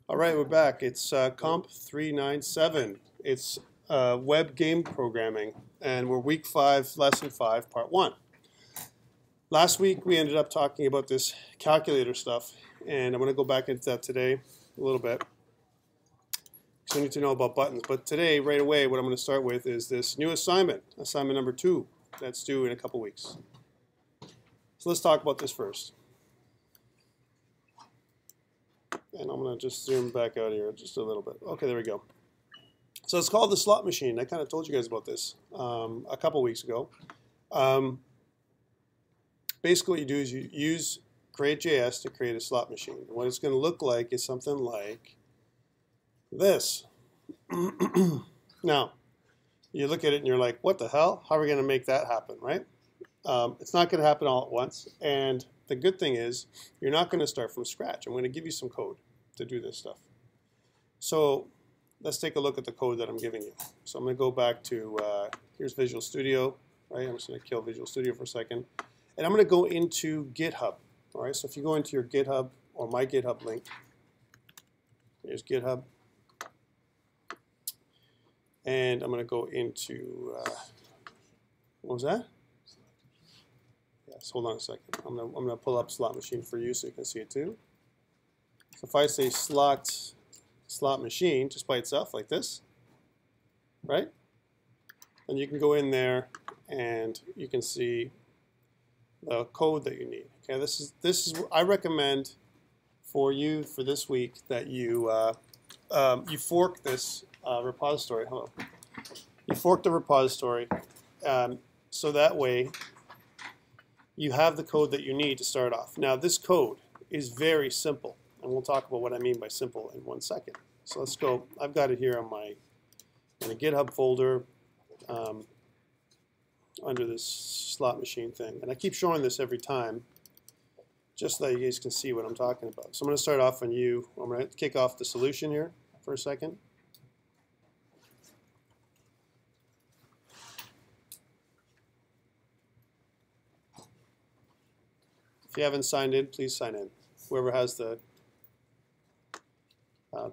All right, we're back. It's COMP397. It's web game programming, and we're week 5, lesson 5, part 1. Last week we ended up talking about this calculator stuff, and I'm going to go back into that today a little bit. So you need to know about buttons. But today, right away, what I'm going to start with is this new assignment, assignment number 2, that's due in a couple weeks. So let's talk about this first. And I'm going to just zoom back out here just a little bit. Okay, there we go. So it's called the slot machine. I kind of told you guys about this a couple weeks ago. Basically what you do is you use create.js to create a slot machine. And what it's going to look like is something like this. Now, you look at it and you're like, what the hell? How are we going to make that happen, right? It's not going to happen all at once. And the good thing is you're not going to start from scratch. I'm going to give you some code to do this stuff. So let's take a look at the code that I'm giving you. So I'm going to go back to, here's Visual Studio, right? I'm just going to kill Visual Studio for a second. And I'm going to go into GitHub, all right? So if you go into your GitHub or my GitHub link, here's GitHub. And I'm going to go into, what was that? Yes, hold on a second. I'm going to pull up slot machine for you so you can see it too. So if I say slot machine just by itself like this, right? And you can go in there and you can see the code that you need. Okay, this is I recommend for you for this week that you you fork this repository. Hello. You fork the repository so that way you have the code that you need to start off. Now this code is very simple, and we'll talk about what I mean by simple in 1 second. So let's go. I've got it here on in a GitHub folder under this slot machine thing, and I keep showing this every time just so that you guys can see what I'm talking about. So I'm going to start off on you. I'm going to kick off the solution here for a second. If you haven't signed in, please sign in. Whoever has the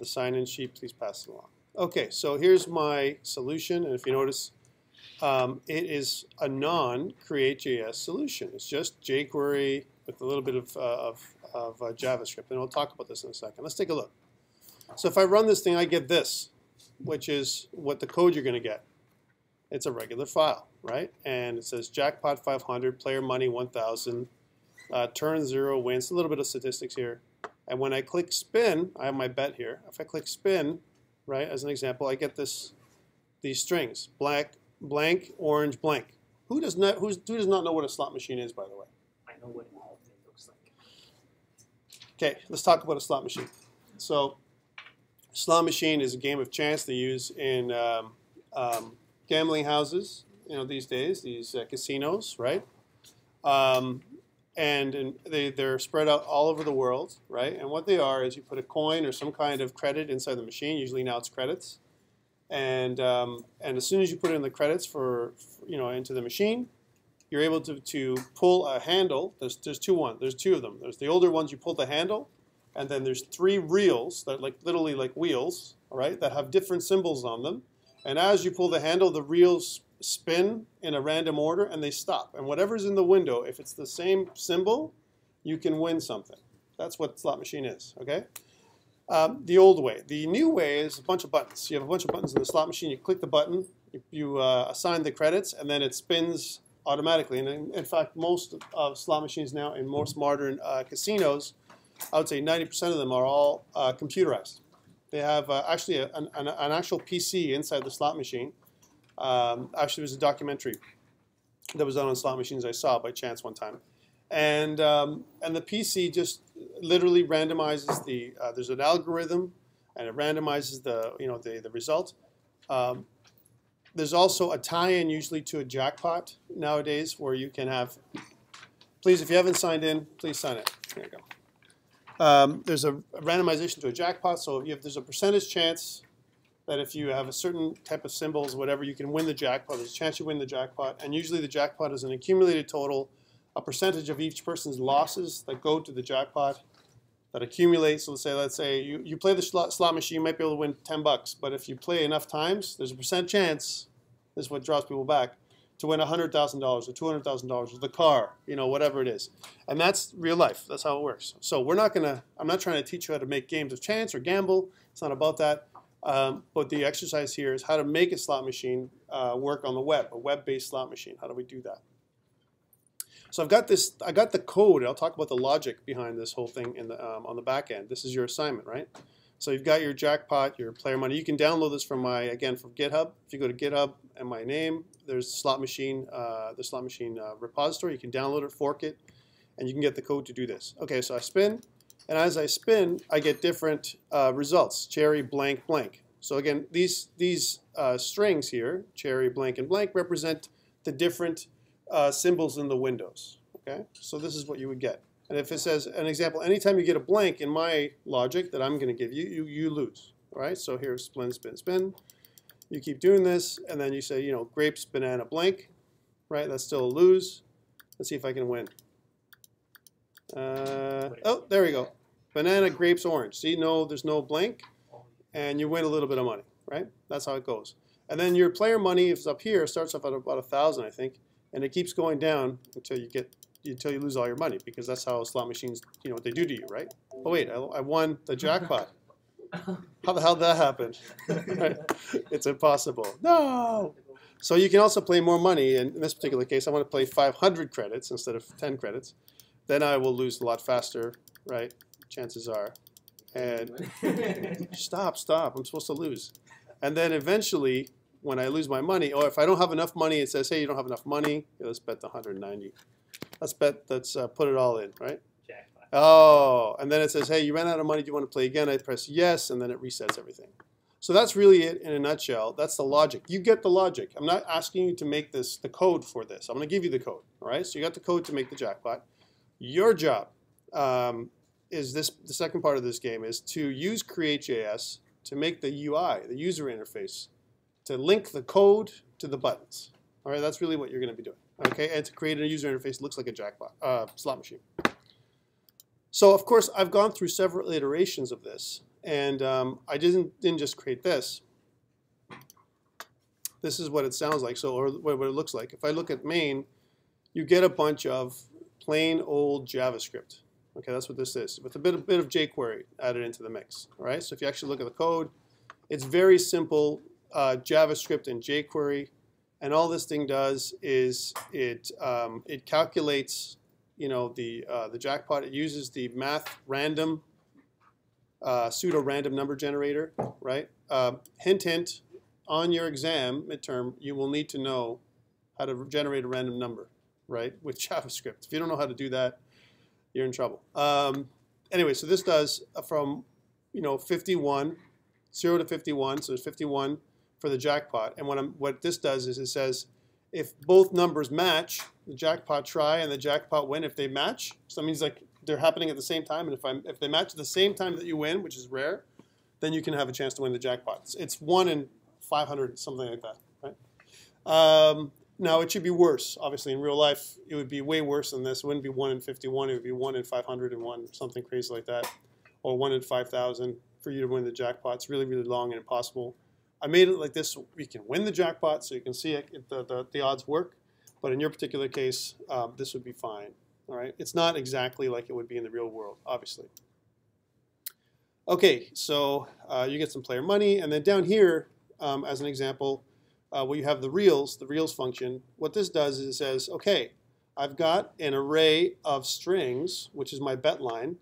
sign-in sheet, please pass it along. Okay, so here's my solution, and if you notice, it is a non-create.js solution. It's just jQuery with a little bit of JavaScript, and we'll talk about this in a second. Let's take a look. So if I run this thing, I get this, which is what the code you're going to get. It's a regular file, right? And it says Jackpot 500, player money 1,000. Turn 0 wins, a little bit of statistics here. And when I click spin, I have my bet here. If I click spin, right, as an example, I get these strings, blank, orange, blank. Who does not know what a slot machine is, by the way? I know what the whole thing looks like. Okay, let's talk about a slot machine. So, slot machine is a game of chance they use in gambling houses, these days, these casinos, right? And they're spread out all over the world, right? And what they are is you put a coin or some kind of credit inside the machine. Usually now it's credits, and as soon as you put in the credits into the machine, you're able to pull a handle. There's two of them. There's the older ones you pull the handle, and then there's 3 reels that literally like wheels, all right, that have different symbols on them. And as you pull the handle, the reels spin in a random order and they stop. And whatever's in the window, if it's the same symbol, you can win something. That's what slot machine is, okay? The old way. The new way is a bunch of buttons. You have a bunch of buttons in the slot machine. You click the button, you assign the credits, and then it spins automatically. And in fact, most of slot machines now in most modern casinos, I would say 90% of them are all computerized. They have actually an actual PC inside the slot machine. Actually, there was a documentary that was done on slot machines I saw by chance one time, and the PC just literally randomizes there's an algorithm, and it randomizes the result. There's also a tie-in usually to a jackpot nowadays where you can have. Please, if you haven't signed in, please sign in. There you go. There's a randomization to a jackpot, so there's a percentage chance that if you have a certain type of symbols, whatever, you can win the jackpot. There's a chance you win the jackpot, and usually the jackpot is an accumulated total, a percentage of each person's losses that go to the jackpot, that accumulate. So let's say you play the slot machine, you might be able to win $10, but if you play enough times, there's a percent chance, this is what draws people back, to win $100,000 or $200,000 or the car, whatever it is. And that's real life. That's how it works. So I'm not trying to teach you how to make games of chance or gamble. It's not about that. But the exercise here is how to make a slot machine work on the web, a web-based slot machine. How do we do that? So I got the code. I'll talk about the logic behind this whole thing on the back end. This is your assignment, right? So you've got your Jackpot, your player money. You can download this from from GitHub. If you go to GitHub and my name, there's the slot machine repository. You can download it, fork it, and you can get the code to do this. Okay, so I spin, and as I spin, I get different results. Cherry, blank, blank. So again, these strings here, cherry, blank, and blank, represent the different symbols in the windows. Okay, so this is what you would get. And if it says an example, anytime you get a blank in my logic that I'm going to give you, you lose. All right, so here's spin, spin, spin. You keep doing this, and then you say, grapes, banana, blank. Right, that's still a lose. Let's see if I can win. Oh, there we go. Banana, grapes, orange. See, no, there's no blank, and you win a little bit of money. Right, that's how it goes. And then your player money is up here. Starts off at about 1,000, I think, and it keeps going down until you lose all your money, because that's how slot machines, what they do to you, right? Oh wait, I won the jackpot. How the hell did that happen? Right? It's impossible. No! So you can also play more money, and in this particular case, I want to play 500 credits instead of 10 credits. Then I will lose a lot faster, right? Chances are. And stop, I'm supposed to lose. And then eventually, when I lose my money, or if I don't have enough money, it says, hey, you don't have enough money. Yeah, let's bet the 190. Let's put it all in, right? Jackpot. Oh, and then it says, hey, you ran out of money. Do you want to play again? I press yes, and then it resets everything. So that's really it in a nutshell. That's the logic. You get the logic. I'm not asking you to make the code for this. I'm going to give you the code, all right? So you got the code to make the jackpot. Your job is the second part of this game is to use Create.js to make the UI, the user interface, to link the code to the buttons. All right, that's really what you're going to be doing. Okay, and to create a user interface that looks like a jackpot, slot machine. So of course, I've gone through several iterations of this, and I didn't just create this. This is what it sounds like, or what it looks like. If I look at main, you get a bunch of plain old JavaScript. Okay, that's what this is, with a bit of jQuery added into the mix. All right, so if you actually look at the code, it's very simple JavaScript and jQuery. And all this thing does is it calculates, the jackpot. It uses the math random pseudo-random number generator, right? Hint, hint. On your exam midterm, you will need to know how to generate a random number, right? With JavaScript. If you don't know how to do that, you're in trouble. Anyway, so this does from 51, 0 to 51. So there's 51. For the jackpot, and what this does is it says if both numbers match, the jackpot try and the jackpot win if they match. So that means like they're happening at the same time, and if they match at the same time that you win, which is rare, then you can have a chance to win the jackpot. It's 1 in 500, something like that, right? Now it should be worse. Obviously, in real life, it would be way worse than this. It wouldn't be 1 in 51. It would be 1 in 501, something crazy like that, or 1 in 5,000 for you to win the jackpot. It's really, really long and impossible. I made it like this so we can win the jackpot, so you can see it, the odds work. But in your particular case, this would be fine. All right, it's not exactly like it would be in the real world, obviously. Okay, so you get some player money, and then down here, as an example, where you have the reals function. What this does is it says, okay, I've got an array of strings, which is my bet line,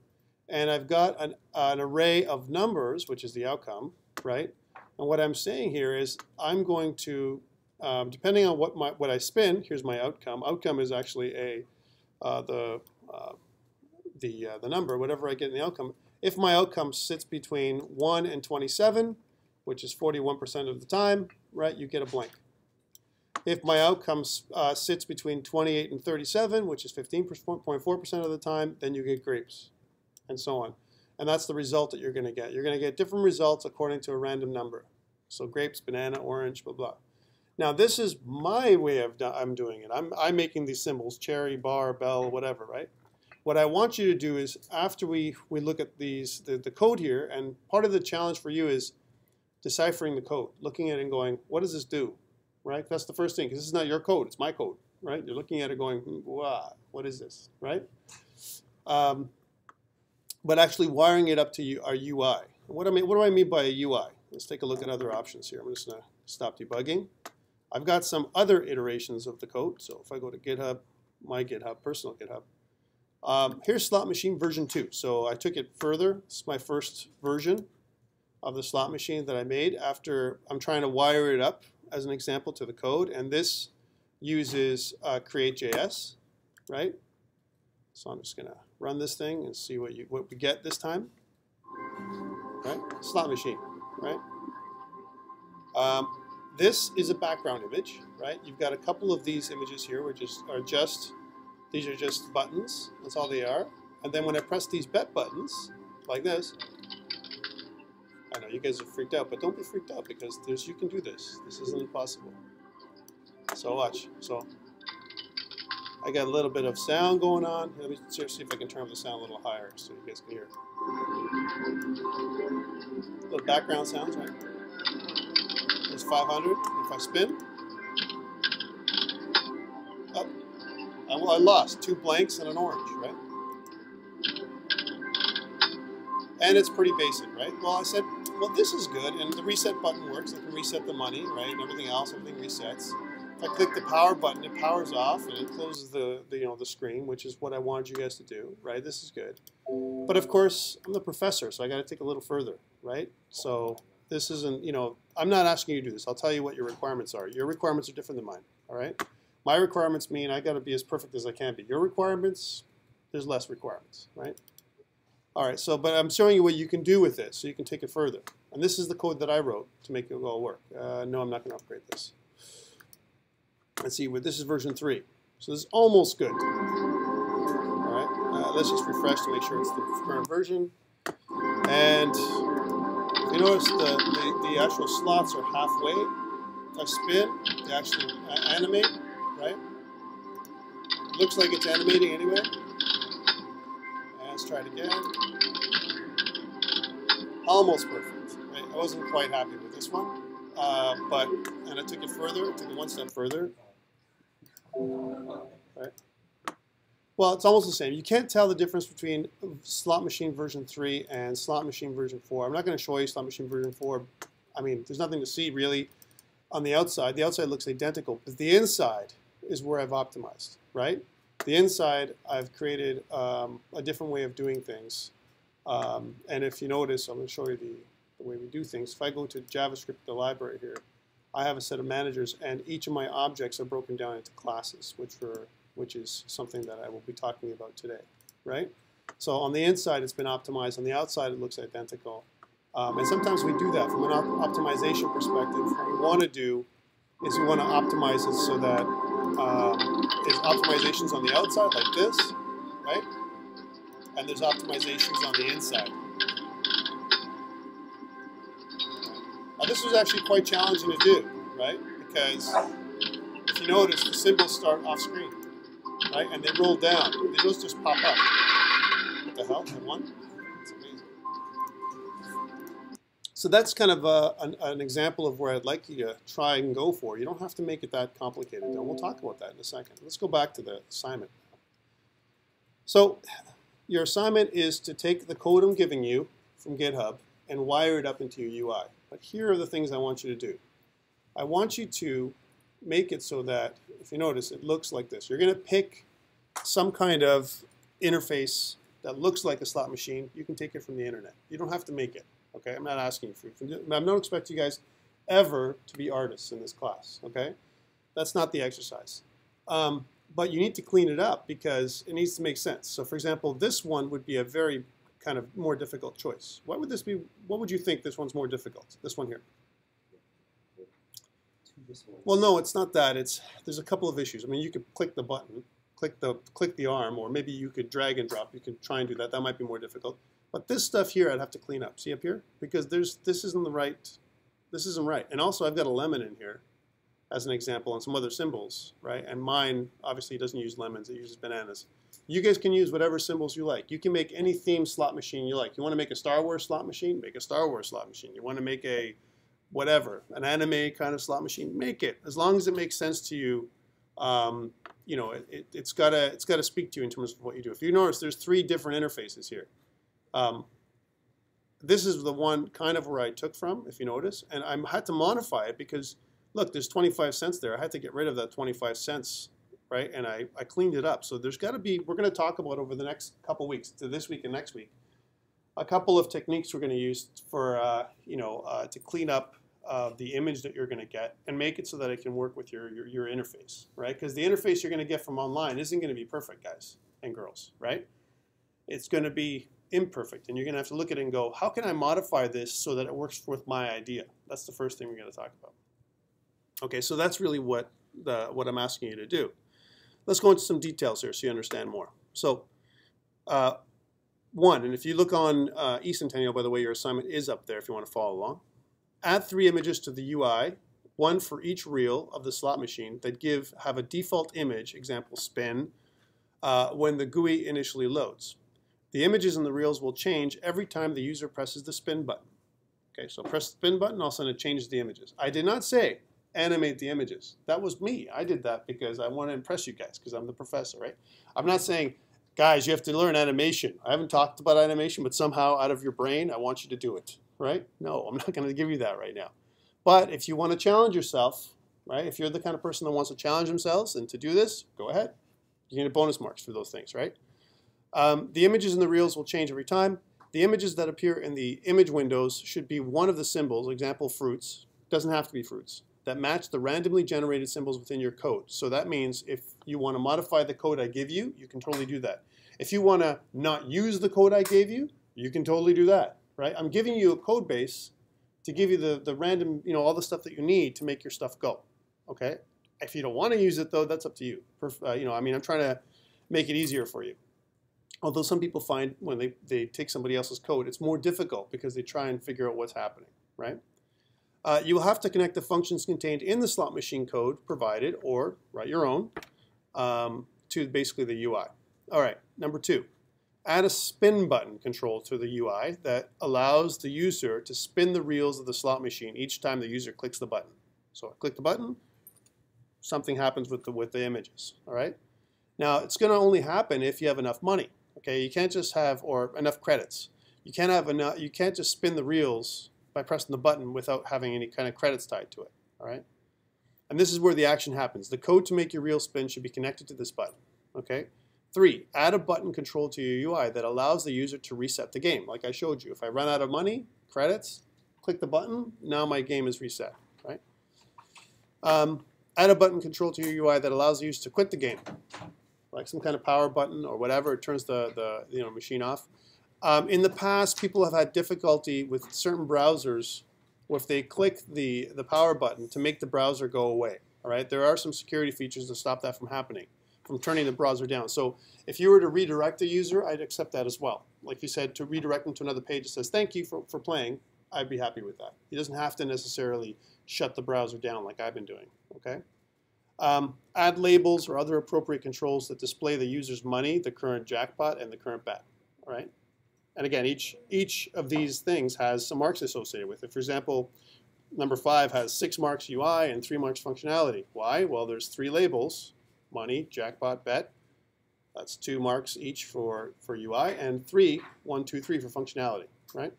and I've got an array of numbers, which is the outcome, right? And what I'm saying here is I'm going to, depending on what I spin, here's my outcome. Outcome is actually the number, whatever I get in the outcome. If my outcome sits between 1 and 27, which is 41% of the time, right, you get a blank. If my outcome sits between 28 and 37, which is 15.4% of the time, then you get grapes, and so on. And that's the result that you're going to get. You're going to get different results according to a random number. So grapes, banana, orange, blah, blah. Now this is my way of I'm doing it. I'm making these symbols, cherry, bar, bell, whatever, right? What I want you to do is, after we look at the code here, and part of the challenge for you is deciphering the code, looking at it and going, what does this do? Right? That's the first thing, because this is not your code, it's my code, right? You're looking at it going, wow, what is this, right? But actually wiring it up to our UI. What do I mean by a UI? Let's take a look at other options here. I'm just going to stop debugging. I've got some other iterations of the code. So if I go to GitHub, my GitHub, personal GitHub, here's slot machine version 2. So I took it further. This is my first version of the slot machine that I made after I'm trying to wire it up as an example to the code. And this uses create.js, right? So I'm just going to run this thing and see what we get this time. Right? Slot machine, right? This is a background image, right? You've got a couple of these images here, which these are just buttons. That's all they are. And then when I press these bet buttons, like this, I know you guys are freaked out, but don't be freaked out because you can do this. This isn't impossible. So watch. So I got a little bit of sound going on. Let me see if I can turn up the sound a little higher so you guys can hear. Little background sounds, right? There's 500. If I spin, up. I lost 2 blanks and an orange, right? And it's pretty basic, right? Well, I said, well, this is good, and the reset button works. I can reset the money, right? And everything else, everything resets. If I click the power button, it powers off and it closes the screen, which is what I wanted you guys to do, right? This is good. But of course, I'm the professor, so I got to take a little further, right? So this isn't, I'm not asking you to do this. I'll tell you what your requirements are. Your requirements are different than mine, all right? My requirements mean I got to be as perfect as I can be. Your requirements, there's less requirements, right? All right, but I'm showing you what you can do with this, so you can take it further. And this is the code that I wrote to make it all work. No, I'm not going to upgrade this. Let's see, this is version 3. So this is almost good. All right, let's just refresh to make sure it's the current version. And you notice the actual slots are halfway. If I spin, they actually animate, right? It looks like it's animating anyway. And let's try it again. Almost perfect. Right? I wasn't quite happy with this one. And I took it further, I took it one step further. Right. Well, it's almost the same. You can't tell the difference between slot machine version 3 and slot machine version 4. I'm not going to show you slot machine version 4. I mean, there's nothing to see really on the outside. The outside looks identical, but the inside is where I've optimized, right? The inside, I've created a different way of doing things. And if you notice, I'm going to show you the way we do things. If I go to JavaScript, the library here, I have a set of managers, and each of my objects are broken down into classes, which is something that I will be talking about today, right? So on the inside, it's been optimized. On the outside, it looks identical. And sometimes we do that from an optimization perspective. What we want to do is we want to optimize it so that there's optimizations on the outside like this, right? And there's optimizations on the inside. Now this was actually quite challenging to do, right? Because if you notice, the symbols start off screen, right? And they roll down. They don't just pop up. What the hell? That one? That's amazing. So that's kind of an example of where I'd like you to try and go for. You don't have to make it that complicated, though. We'll talk about that in a second. Let's go back to the assignment. So your assignment is to take the code I'm giving you from GitHub and wire it up into your UI. But here are the things I want you to do. I want you to make it so that, if you notice, it looks like this. You're going to pick some kind of interface that looks like a slot machine. You can take it from the internet. You don't have to make it. Okay, I'm not asking you for. I'm not expecting you guys ever to be artists in this class. Okay, that's not the exercise. But you need to clean it up because it needs to make sense. So, for example, this one would be a very kind of more difficult choice. What would this be? What would you think this one's more difficult? This one here. Well, no, it's not that. There's a couple of issues. I mean, you could click the button, click the arm, or maybe you could drag and drop. You could try and do that. That might be more difficult. But this stuff here, I'd have to clean up. See up here? Because this isn't the right. This isn't right. And also, I've got a lemon in here, as an example, and some other symbols, right? And mine obviously doesn't use lemons; it uses bananas. You guys can use whatever symbols you like. You can make any themed slot machine you like. You want to make a Star Wars slot machine? Make a Star Wars slot machine. You want to make a whatever, an anime kind of slot machine? Make it. As long as it makes sense to you, you know, it's gotta speak to you in terms of what you do. If you notice, there's 3 different interfaces here. This is the one kind of where I took from, if you notice, and I had to modify it because, look, there's 25 cents there. I had to get rid of that 25 cents, right? And I cleaned it up. So there's got to be, we're going to talk about over the next couple weeks, to this week and next week, a couple of techniques we're going to use for, you know, to clean up the image that you're going to get and make it so that it can work with your interface, right? Because the interface you're going to get from online isn't going to be perfect, guys and girls, right? It's going to be imperfect, and you're going to have to look at it and go, how can I modify this so that it works with my idea? That's the first thing we're going to talk about. Okay, so that's really what I'm asking you to do. Let's go into some details here so you understand more. So, one, and if you look on eCentennial, by the way, your assignment is up there if you want to follow along. Add 3 images to the UI, 1 for each reel of the slot machine that have a default image, example spin, when the GUI initially loads. The images in the reels will change every time the user presses the spin button. Okay, so press the spin button, all of a sudden it changes the images. I did not say animate the images. That was me. I did that because I want to impress you guys because I'm the professor, right? I'm not saying, guys, you have to learn animation. I haven't talked about animation, but somehow out of your brain, I want you to do it, right? No, I'm not going to give you that right now. But if you want to challenge yourself, right? If you're the kind of person that wants to challenge themselves and to do this, go ahead. You get bonus marks for those things, right? The images in the reels will change every time. The images that appear in the image windows should be one of the symbols, example fruits, doesn't have to be fruits, that match the randomly generated symbols within your code. So that means if you want to modify the code I give you, you can totally do that. If you want to not use the code I gave you, you can totally do that, right? I'm giving you a code base to give you the random, you know, all the stuff that you need to make your stuff go, okay? If you don't want to use it, though, that's up to you. You know, I mean, I'm trying to make it easier for you. Although some people find when they take somebody else's code, it's more difficult because they try and figure out what's happening, right? You will have to connect the functions contained in the slot machine code provided, or write your own, to basically the UI. All right, number 2, add a spin button control to the UI that allows the user to spin the reels of the slot machine each time the user clicks the button. So I click the button, something happens with the images, all right? Now, it's going to only happen if you have enough money. Okay, you can't just have, or enough credits. You can't have enough. You can't just spin the reels by pressing the button without having any kind of credits tied to it. All right, and this is where the action happens. The code to make your reel spin should be connected to this button. Okay. 3, add a button control to your UI that allows the user to reset the game. Like I showed you, if I run out of money, credits, click the button. Now my game is reset. Right. Add a button control to your UI that allows the user to quit the game, like some kind of power button or whatever. It turns the machine off. In the past, people have had difficulty with certain browsers if they click the power button to make the browser go away. All right, there are some security features to stop that from happening, from turning the browser down. So if you were to redirect the user, I'd accept that as well. Like you said, to redirect them to another page that says thank you for playing, I'd be happy with that. He doesn't have to necessarily shut the browser down like I've been doing. Okay. Add labels or other appropriate controls that display the user's money, the current jackpot, and the current bet. All right. And again, each of these things has some marks associated with it. For example, number 5 has 6 marks UI and 3 marks functionality. Why? Well, there's 3 labels: money, jackpot, bet. That's 2 marks each for UI, and 1, 2, 3 for functionality. Right.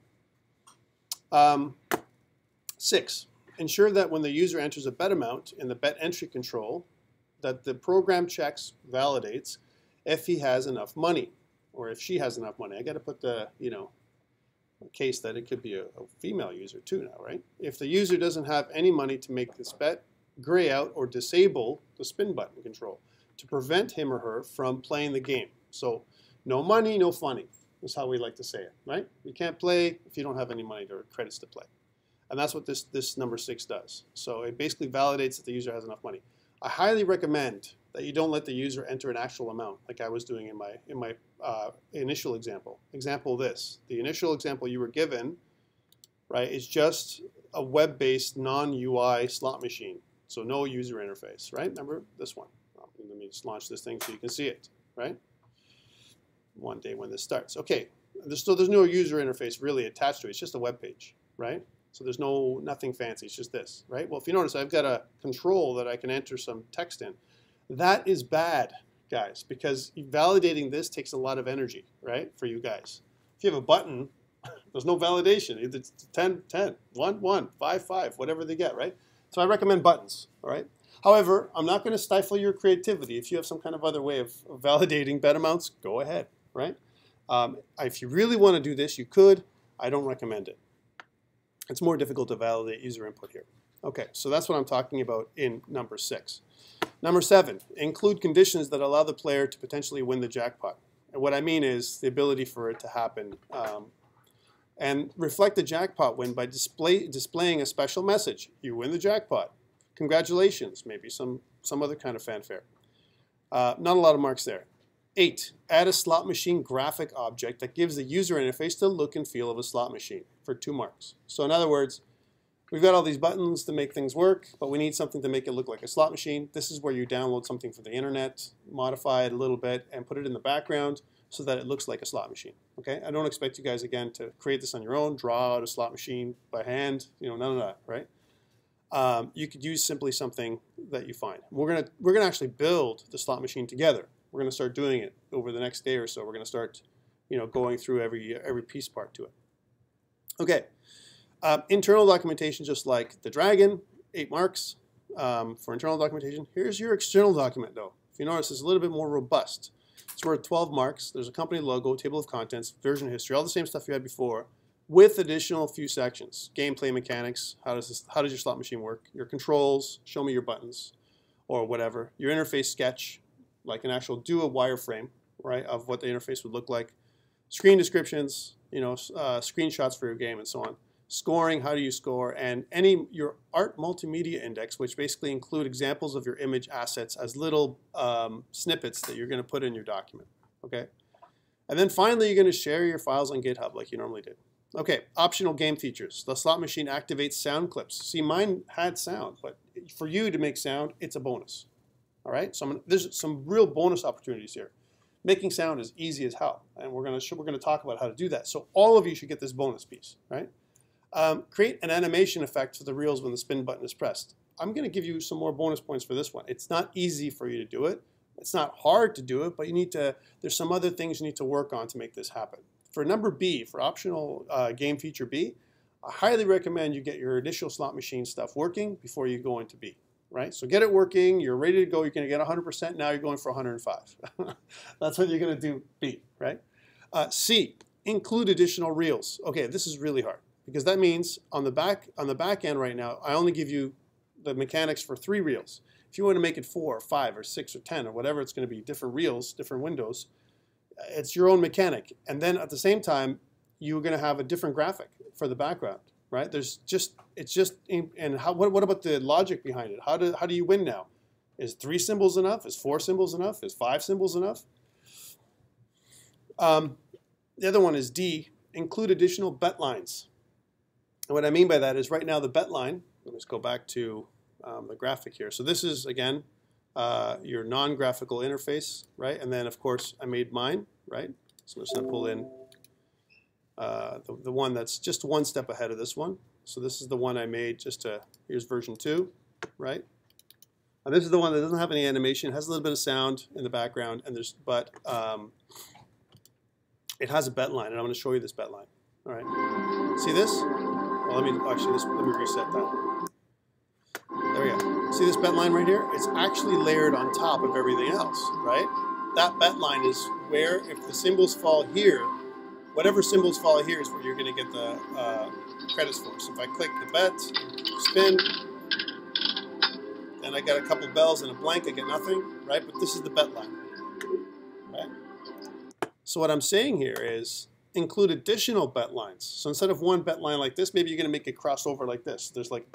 6. Ensure that when the user enters a bet amount in the bet entry control, that the program checks, validates if he has enough money, or if she has enough money. I got to put the, case that it could be a female user too now, right? If the user doesn't have any money to make this bet, gray out or disable the spin button control to prevent him or her from playing the game. So no money, no funny is how we like to say it, right? You can't play if you don't have any money or credits to play. And that's what this number 6 does. So it basically validates that the user has enough money. I highly recommend that you don't let the user enter an actual amount like I was doing in my initial example. Example this. The initial example you were given, right, is just a web-based non-UI slot machine. So no user interface, right? Remember this one. Let me just launch this thing so you can see it, right? one day when this starts. Okay, there's no user interface really attached to it. It's just a web page, right? So there's nothing fancy. It's just this, right? Well, if you notice, I've got a control that I can enter some text in. That is bad, guys, because validating this takes a lot of energy, right, for you guys. If you have a button, there's no validation. It's 10, 10, 1, 1, 5, 5, whatever they get, right? So I recommend buttons, all right? However, I'm not going to stifle your creativity. If you have some kind of other way of validating bet amounts, go ahead, right? If you really want to do this, you could. I don't recommend it. It's more difficult to validate user input here. Okay, so that's what I'm talking about in number 6. Number 7, include conditions that allow the player to potentially win the jackpot. And what I mean is the ability for it to happen. And reflect the jackpot win by displaying a special message. You win the jackpot. Congratulations. Maybe some other kind of fanfare. Not a lot of marks there. 8, add a slot machine graphic object that gives the user interface the look and feel of a slot machine for 2 marks. So in other words, we've got all these buttons to make things work, but we need something to make it look like a slot machine. This is where you download something from the internet, modify it a little bit, and put it in the background so that it looks like a slot machine. Okay? I don't expect you guys, again, to create this on your own, draw out a slot machine by hand, none of that, right? You could use simply something that you find. We're gonna actually build the slot machine together. We're gonna start doing it over the next day or so. We're gonna start, going through every piece part to it. Okay. Internal documentation, just like the dragon, 8 marks for internal documentation. Here's your external document, though. If you notice, it's a little bit more robust. It's worth 12 marks. There's a company logo, table of contents, version history, all the same stuff you had before, with additional few sections. Gameplay mechanics, how does your slot machine work? Your controls, show me your buttons, or whatever. Your interface sketch, like an actual do-a-wireframe, right, of what the interface would look like. Screen descriptions, screenshots for your game, and so on. Scoring, how do you score, and your art multimedia index, which basically include examples of your image assets as little snippets that you're going to put in your document. Okay, and then finally you're going to share your files on GitHub like you normally did. Okay, optional game features. The slot machine activates sound clips. See, mine had sound, but for you to make sound, it's a bonus. All right, so there's some real bonus opportunities here. Making sound is easy as hell, and we're going to talk about how to do that. So all of you should get this bonus piece, right? Create an animation effect for the reels when the spin button is pressed. I'm going to give you some more bonus points for this one. It's not easy for you to do it. It's not hard to do it, but there's some other things you need to work on to make this happen. For number B, for optional game feature B, I highly recommend you get your initial slot machine stuff working before you go into B, right? So get it working, you're ready to go, you're going to get 100%, now you're going for 105. That's what you're going to do B, right? C, include additional reels. Okay, this is really hard, because that means on the back end right now, I only give you the mechanics for 3 reels. If you want to make it 4 or 5 or 6 or 10 or whatever it's going to be, different reels, different windows, it's your own mechanic. And then at the same time, you're going to have a different graphic for the background, right? And what about the logic behind it? How do you win now? Is 3 symbols enough? Is 4 symbols enough? Is 5 symbols enough? The other one is D, include additional bet lines. And what I mean by that is right now the bet line, let's go back to the graphic here. So this is, again, your non-graphical interface, right? And then, of course, I made mine, right? So I'm just going to pull in the one that's just one step ahead of this one. So this is the one I made here's version 2, right? And this is the one that doesn't have any animation. It has a little bit of sound in the background, and but it has a bet line, and I'm going to show you this bet line. All right, see this? Well, let me reset that. There we go. See this bet line right here? It's actually layered on top of everything else, right? That bet line is where, if the symbols fall here, whatever symbols fall here is where you're going to get the credits for. So if I click the bet, spin, then I got a couple bells and a blank, I get nothing, right? But this is the bet line, right? So what I'm saying here is include additional bet lines. So instead of one bet line like this, maybe you're going to make it cross over like this. There's like,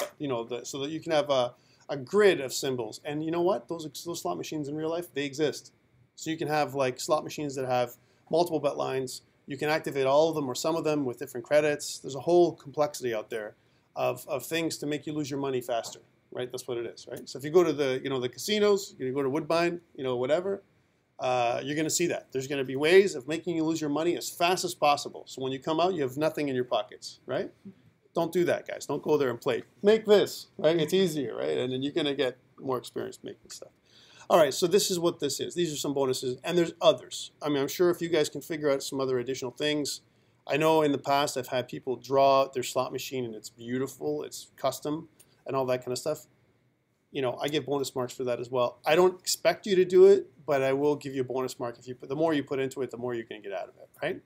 so that you can have a grid of symbols. And you know what? Those slot machines in real life, they exist. So you can have like slot machines that have multiple bet lines. You can activate all of them or some of them with different credits. There's a whole complexity out there of things to make you lose your money faster, right? That's what it is, right? So if you go to the casinos, you go to Woodbine, whatever, you're going to see that. There's going to be ways of making you lose your money as fast as possible. So when you come out, you have nothing in your pockets, right? Don't do that, guys. Don't go there and play. Make this, right? It's easier, right? And then you're going to get more experience making stuff. All right, so this is what this is. These are some bonuses, and there's others. I mean, I'm sure if you guys can figure out some other additional things. I know in the past I've had people draw their slot machine, and it's beautiful, it's custom, and all that kind of stuff. You know, I give bonus marks for that as well. I don't expect you to do it, but I will give you a bonus mark if you put. The more you put into it, the more you're going to get out of it, right?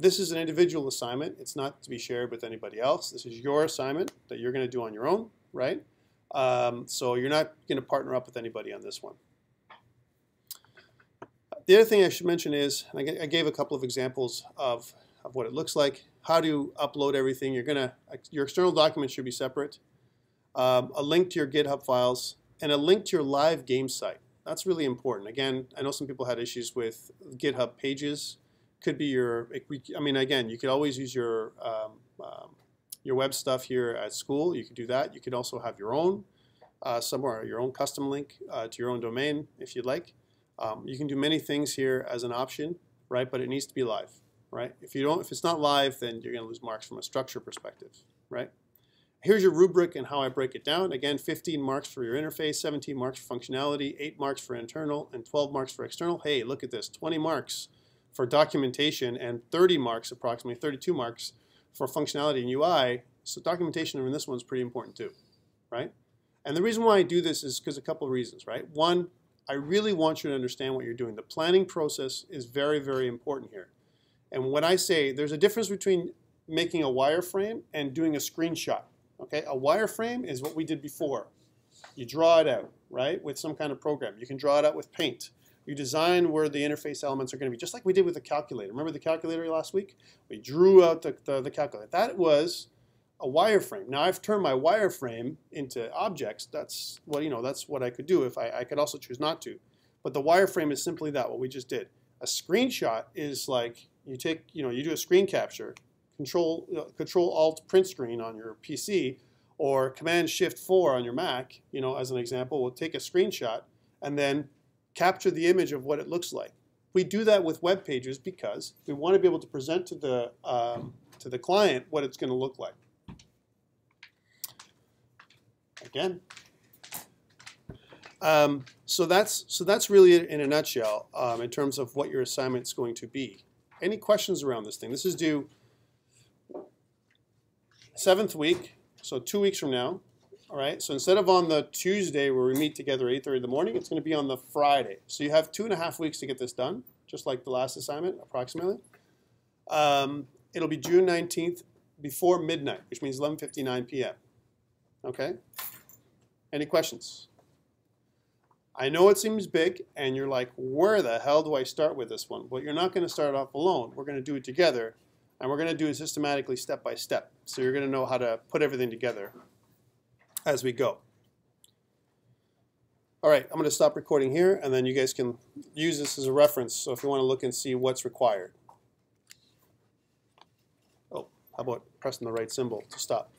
This is an individual assignment. It's not to be shared with anybody else. This is your assignment that you're going to do on your own, right? So you're not going to partner up with anybody on this one. The other thing I should mention is, I gave a couple of examples of what it looks like, how to upload everything. Your external documents should be separate, a link to your GitHub files, and a link to your live game site. That's really important. Again, I know some people had issues with GitHub pages. Could be I mean, again, you could always use your web stuff here at school. You could do that. You could also have your own somewhere, your own custom link to your own domain if you'd like. You can do many things here as an option, right? But it needs to be live, right? If it's not live, then you're going to lose marks from a structure perspective, right? Here's your rubric and how I break it down. Again, 15 marks for your interface, 17 marks for functionality, 8 marks for internal, and 12 marks for external. Hey, look at this, 20 marks for documentation and 30 marks, approximately 32 marks for functionality and UI. So documentation in this one is pretty important too, right? And the reason why I do this is because a couple of reasons, right? One, I really want you to understand what you're doing. The planning process is very, very important here. And when I say there's a difference between making a wireframe and doing a screenshot, okay? A wireframe is what we did before. You draw it out, right, with some kind of program. You can draw it out with Paint. You design where the interface elements are going to be, just like we did with the calculator. Remember the calculator last week? We drew out the calculator. That was a wireframe. Now I've turned my wireframe into objects. That's what I could do if I could also choose not to. But the wireframe is simply that, what we just did. A screenshot is like you do a screen capture, Control Alt print screen on your PC, or Command Shift 4 on your Mac. As an example, we'll take a screenshot and then capture the image of what it looks like. We do that with web pages because we want to be able to present to the client what it's going to look like. Again, so that's really it in a nutshell in terms of what your assignment's going to be. Any questions around this thing? This is due 7th week, so 2 weeks from now. All right, so instead of on the Tuesday where we meet together at 8:30 in the morning, it's going to be on the Friday. So you have 2.5 weeks to get this done, just like the last assignment, approximately. It'll be June 19th before midnight, which means 11:59 p.m. Okay? Any questions? I know it seems big, and you're like, where the hell do I start with this one? Well, you're not going to start off alone. We're going to do it together, and we're going to do it systematically, step by step. So you're going to know how to put everything together as we go. All right, I'm going to stop recording here, and then you guys can use this as a reference. So if you want to look and see what's required. Oh, how about pressing the right symbol to stop?